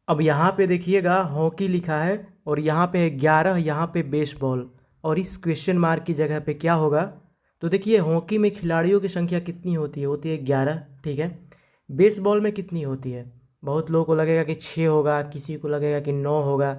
अब यहाँ पे देखिएगा हॉकी लिखा है और यहाँ पे है 11, यहाँ पे बेसबॉल, और इस क्वेश्चन मार्क की जगह पे क्या होगा। तो देखिए हॉकी में खिलाड़ियों की संख्या कितनी होती है 11, ठीक है। बेसबॉल में कितनी होती है, बहुत लोगों को लगेगा कि 6 होगा, किसी को लगेगा कि 9 होगा।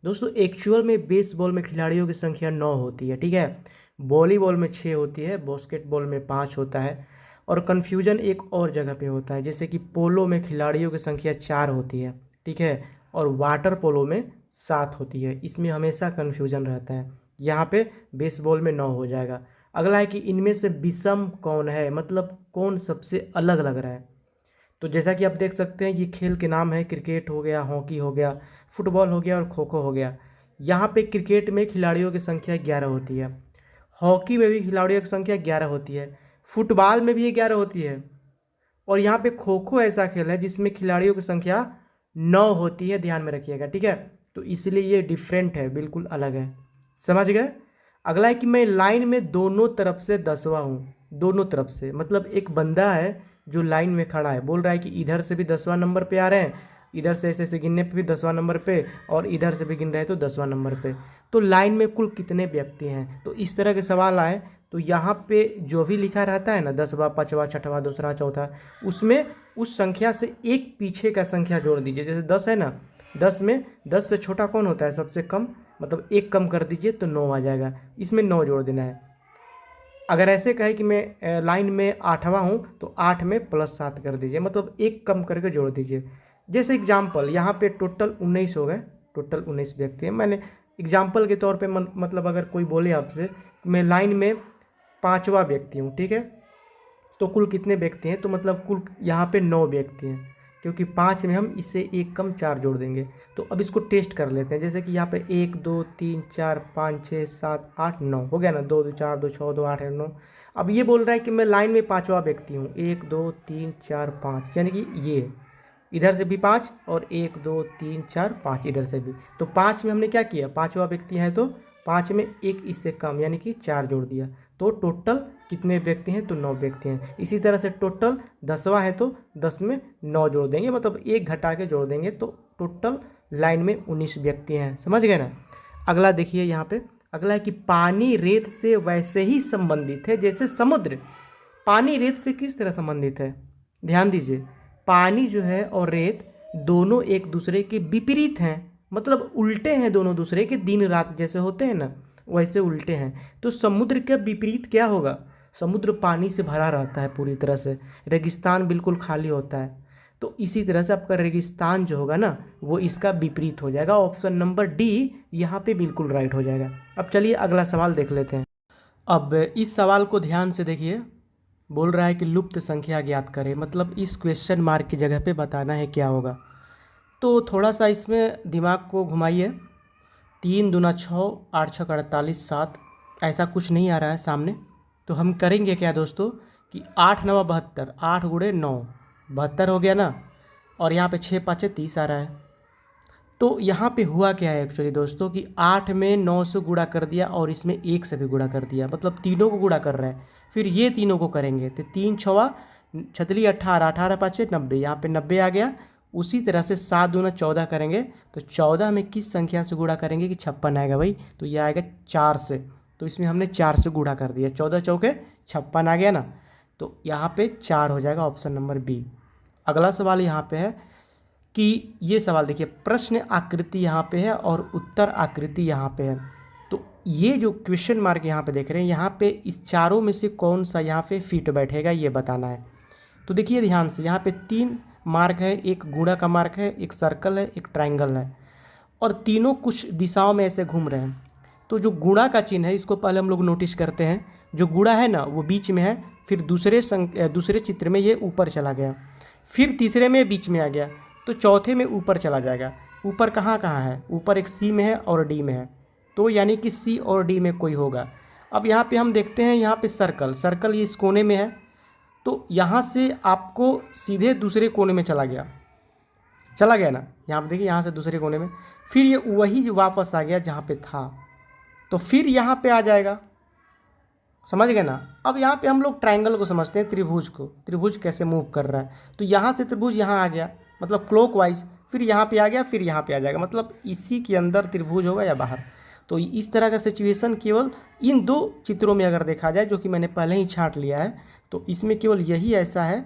दोस्तों एक्चुअल में बेसबॉल में खिलाड़ियों की संख्या 9 होती है, ठीक है। वॉलीबॉल में 6 होती है, बास्केटबॉल में 5 होता है। और कन्फ्यूजन एक और जगह पे होता है, जैसे कि पोलो में खिलाड़ियों की संख्या 4 होती है, ठीक है, और वाटर पोलो में 7 होती है। इसमें हमेशा कन्फ्यूजन रहता है। यहाँ पे बेसबॉल में 9 हो जाएगा। अगला है कि इनमें से विषम कौन है, मतलब कौन सबसे अलग लग रहा है। तो जैसा कि आप देख सकते हैं ये खेल के नाम है, क्रिकेट हो गया, हॉकी हो गया, फुटबॉल हो गया और खो खो हो गया। यहाँ पे क्रिकेट में खिलाड़ियों की संख्या 11 होती है, हॉकी में भी खिलाड़ियों की संख्या 11 होती है, फुटबॉल में भी 11 होती है, और यहाँ पे खो खो ऐसा खेल है जिसमें खिलाड़ियों की संख्या 9 होती है, ध्यान में रखिएगा, ठीक है। तो इसलिए ये डिफरेंट है, बिल्कुल अलग है, समझ गए। अगला है कि मैं लाइन में दोनों तरफ से 10वां हूँ। दोनों तरफ से मतलब एक बंदा है जो लाइन में खड़ा है, बोल रहा है कि इधर से भी 10वां नंबर पे आ रहे हैं, इधर से ऐसे ऐसे गिनने पे भी 10वां नंबर पे, और इधर से भी गिन रहे हैं तो 10वां नंबर पे। तो लाइन में कुल कितने व्यक्ति हैं, तो इस तरह के सवाल आए तो यहाँ पे जो भी लिखा रहता है ना, 10वां, 5वां, 6वां, दूसरा, चौथा, उसमें उस संख्या से एक पीछे का संख्या जोड़ दीजिए। जैसे 10 है ना, 10 में 10 से छोटा कौन होता है, सबसे कम, मतलब एक कम कर दीजिए तो 9 आ जाएगा, इसमें 9 जोड़ देना है। अगर ऐसे कहे कि मैं लाइन में 8वां हूँ तो 8 में +7 कर दीजिए, मतलब एक कम करके जोड़ दीजिए। जैसे एग्जाम्पल यहाँ पे टोटल 19 हो गए, टोटल 19 व्यक्ति हैं। मैंने एग्जाम्पल के तौर पे मतलब अगर कोई बोले आपसे मैं लाइन में 5वां व्यक्ति हूँ, ठीक है, तो कुल कितने व्यक्ति हैं, तो मतलब कुल यहाँ पे 9 व्यक्ति हैं, क्योंकि 5 में हम इससे एक कम 4 जोड़ देंगे। तो अब इसको टेस्ट कर लेते हैं, जैसे कि यहाँ पे 1 2 3 4 5 6 7 8 9 हो गया ना, 2 2 4 2 6 2 8 है 9। अब ये बोल रहा है कि मैं लाइन में 5वां व्यक्ति हूँ, 1 2 3 4 5, यानी कि ये इधर से भी 5 और 1 2 3 4 5 इधर से भी। तो 5 में हमने क्या किया, 5वां व्यक्ति है तो 5 में एक इससे कम यानी कि 4 जोड़ दिया। तो टोटल कितने व्यक्ति हैं, तो 9 व्यक्ति हैं। इसी तरह से टोटल 10वां है तो 10 में 9 जोड़ देंगे, मतलब एक घटा के जोड़ देंगे, तो टोटल लाइन में 19 व्यक्ति हैं, समझ गए ना। अगला देखिए यहाँ पे, अगला है कि पानी रेत से वैसे ही संबंधित है जैसे समुद्र। पानी रेत से किस तरह संबंधित है, ध्यान दीजिए। पानी जो है और रेत दोनों एक दूसरे के विपरीत हैं, मतलब उल्टे हैं दोनों दूसरे के, दिन रात जैसे होते हैं ना वैसे उल्टे हैं। तो समुद्र का विपरीत क्या होगा, समुद्र पानी से भरा रहता है पूरी तरह से, रेगिस्तान बिल्कुल खाली होता है। तो इसी तरह से आपका रेगिस्तान जो होगा ना वो इसका विपरीत हो जाएगा। ऑप्शन नंबर डी यहाँ पे बिल्कुल राइट हो जाएगा। अब चलिए अगला सवाल देख लेते हैं। अब इस सवाल को ध्यान से देखिए, बोल रहा है कि लुप्त संख्या ज्ञात करें, मतलब इस क्वेश्चन मार्क की जगह पे बताना है क्या होगा। तो थोड़ा सा इसमें दिमाग को घुमाइए। 3 दूना 6, 8 छक 48, 7, ऐसा कुछ नहीं आ रहा है सामने। तो हम करेंगे क्या दोस्तों कि 8 9 72, 8 गुणे 9 72 हो गया ना, और यहाँ पे 6 5 30 आ रहा है। तो यहाँ पे हुआ क्या है एक्चुअली दोस्तों कि 8 में 9 से गुणा कर दिया और इसमें 1 से भी गुणा कर दिया, मतलब तीनों को गुणा कर रहा है। फिर ये तीनों को करेंगे तो 3 छवा 36 18, 18 5 90, यहाँ पे 90 आ गया। उसी तरह से 7 दूना 14 करेंगे, तो 14 में किस संख्या से गुणा करेंगे कि 56 आएगा भाई, तो ये आएगा 4 से। तो इसमें हमने 4 से गुणा कर दिया, 14 चौके 56 आ गया ना, तो यहाँ पे 4 हो जाएगा, ऑप्शन नंबर बी। अगला सवाल यहाँ पे है कि ये सवाल देखिए, प्रश्न आकृति यहाँ पे है और उत्तर आकृति यहाँ पे है। तो ये जो क्वेश्चन मार्क यहाँ पे देख रहे हैं, यहाँ पे इस चारों में से कौन सा यहाँ पे फिट बैठेगा ये बताना है। तो देखिए ध्यान से, यहाँ पे 3 मार्क है, एक गुणा का मार्क है, एक सर्कल है, एक ट्रायंगल है, और तीनों कुछ दिशाओं में ऐसे घूम रहे हैं। तो जो गुणा का चिन्ह है इसको पहले हम लोग नोटिस करते हैं। जो गुणा है ना वो बीच में है, फिर दूसरे चित्र में ये ऊपर चला गया, फिर तीसरे में बीच में आ गया, तो चौथे में ऊपर चला जाएगा। ऊपर कहाँ कहाँ है, ऊपर एक सी में है और डी में है, तो यानी कि सी और डी में कोई होगा। अब यहाँ पे हम देखते हैं, यहाँ पे सर्कल ये इस कोने में है, तो यहाँ से आपको सीधे दूसरे कोने में चला गया ना, यहाँ पे देखिए, यहाँ से दूसरे कोने में, फिर ये वही वापस आ गया जहाँ पे था, तो फिर यहाँ पे आ जाएगा, समझ गए ना। अब यहाँ पे हम लोग ट्रायंगल को समझते हैं, त्रिभुज को, त्रिभुज कैसे मूव कर रहा है। तो यहाँ से त्रिभुज यहाँ आ गया, मतलब क्लॉकवाइज, फिर यहाँ पे आ गया, फिर यहाँ पे आ जाएगा, मतलब इसी के अंदर त्रिभुज होगा या बाहर। तो इस तरह का सिचुएशन केवल इन 2 चित्रों में अगर देखा जाए, जो कि मैंने पहले ही छांट लिया है, तो इसमें केवल यही ऐसा है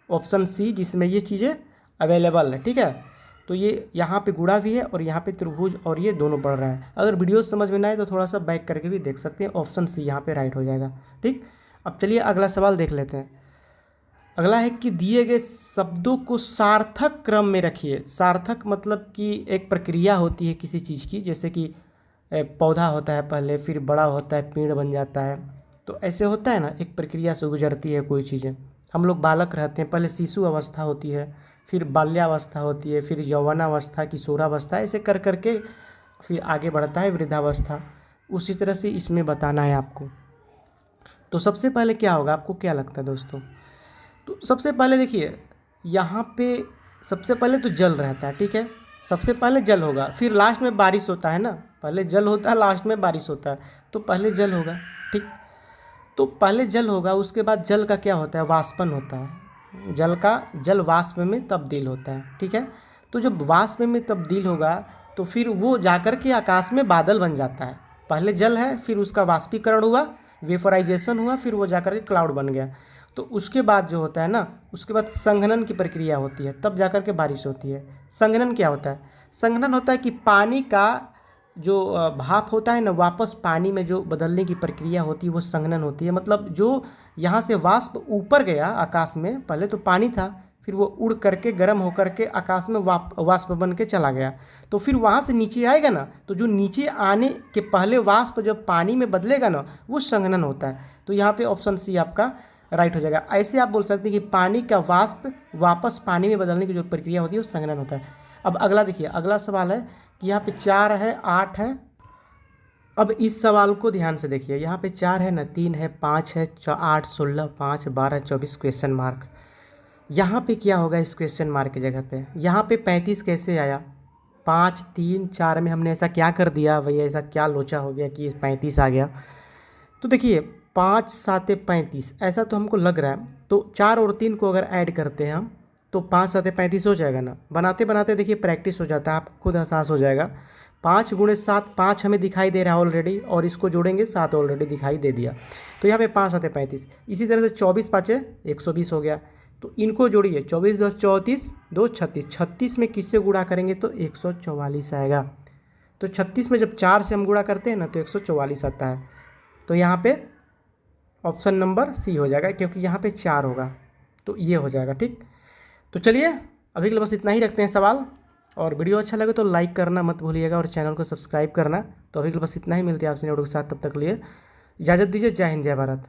ऑप्शन सी जिसमें ये चीज़ें अवेलेबल है। ठीक है, तो ये यहाँ पे गुणा भी है और यहाँ पे त्रिभुज और ये दोनों पढ़ रहा है। अगर वीडियो समझ में ना आए तो थोड़ा सा बैक करके भी देख सकते हैं, ऑप्शन सी यहाँ पे राइट हो जाएगा। ठीक, अब चलिए अगला सवाल देख लेते हैं। अगला है कि दिए गए शब्दों को सार्थक क्रम में रखिए। सार्थक मतलब कि एक प्रक्रिया होती है किसी चीज़ की, जैसे कि पौधा होता है पहले, फिर बड़ा होता है, पेड़ बन जाता है, तो ऐसे होता है ना, एक प्रक्रिया से गुजरती है कोई चीज़ें। हम लोग बालक रहते हैं, पहले शिशु अवस्था होती है, फिर बाल्यावस्था होती है, फिर यौवनावस्था, किशोरावस्था, ऐसे कर करके फिर आगे बढ़ता है वृद्धावस्था। उसी तरह से इसमें बताना है आपको। तो सबसे पहले क्या होगा, आपको क्या लगता है दोस्तों? तो सबसे पहले देखिए, यहाँ पे सबसे पहले तो जल रहता है। ठीक है, सबसे पहले जल होगा, फिर लास्ट में बारिश होता है ना, पहले जल होता है, लास्ट में बारिश होता है, तो पहले जल होगा। ठीक, तो पहले जल होगा, उसके बाद जल का क्या होता है, वाष्पन होता है, जल का जल वाष्प में तब्दील होता है। ठीक है, तो जब वाष्प में तब्दील होगा तो फिर वो जाकर के आकाश में बादल बन जाता है। पहले जल है, फिर उसका वाष्पीकरण हुआ, वेपराइजेशन हुआ, फिर वो जाकर के क्लाउड बन गया। तो उसके बाद जो होता है ना, उसके बाद संघनन की प्रक्रिया होती है, तब जाकर के बारिश होती है। संघनन क्या होता है? संघनन होता है कि पानी का जो भाप होता है ना, वापस पानी में जो बदलने की प्रक्रिया होती है, वो संघनन होती है। मतलब जो यहाँ से वाष्प ऊपर गया आकाश में, पहले तो पानी था, फिर वो उड़ करके गर्म होकर के आकाश में वाष्प बन के चला गया, तो फिर वहाँ से नीचे आएगा ना, तो जो नीचे आने के पहले वाष्प जब पानी में बदलेगा ना, वो संघनन होता है। तो यहाँ पे ऑप्शन सी आपका राइट हो जाएगा। ऐसे आप बोल सकते हैं कि पानी का वाष्प वापस पानी में बदलने की जो प्रक्रिया होती है वो संघनन होता है। अब अगला देखिए, अगला सवाल है कि यहाँ पे 4 है, 8 है। अब इस सवाल को ध्यान से देखिए, यहाँ पे 4 है ना, 3 है, 5 है, 8, 16, 5, 12, 24 क्वेश्चन मार्क। यहाँ पे क्या होगा इस क्वेश्चन मार्क की जगह पे? यहाँ पे 35 कैसे आया? 5, 3, 4 में हमने ऐसा क्या कर दिया भैया, ऐसा क्या लोचा हो गया कि 35 आ गया? तो देखिए 5 7 35 ऐसा तो हमको लग रहा है, तो 4 और 3 को अगर ऐड करते हैं हम तो 5 7 35 हो जाएगा ना। बनाते बनाते देखिए प्रैक्टिस हो जाता है, आपको खुद एहसास हो जाएगा। 5 × 7 5 हमें दिखाई दे रहा है ऑलरेडी, और इसको जोड़ेंगे 7 ऑलरेडी दिखाई दे दिया, तो यहाँ पे 5 7 35। इसी तरह से 24 5 120 हो गया, तो इनको जोड़िए, 24 × 34 2 36, 36 में किससे गुणा करेंगे तो 144 आएगा। तो 36 में जब 4 से हम गुणा करते हैं ना तो 144 आता है। तो यहाँ पे ऑप्शन नंबर सी हो जाएगा, क्योंकि यहाँ पे 4 होगा, तो ये हो जाएगा। ठीक, तो चलिए अभी के लिए बस इतना ही रखते हैं सवाल, और वीडियो अच्छा लगे तो लाइक करना मत भूलिएगा और चैनल को सब्सक्राइब करना। तो अभी के लिए बस इतना ही, मिलते हैं आपसे वीडियो के साथ, तब तक लिए इजाज़त दीजिए। जय हिंद, जय भारत।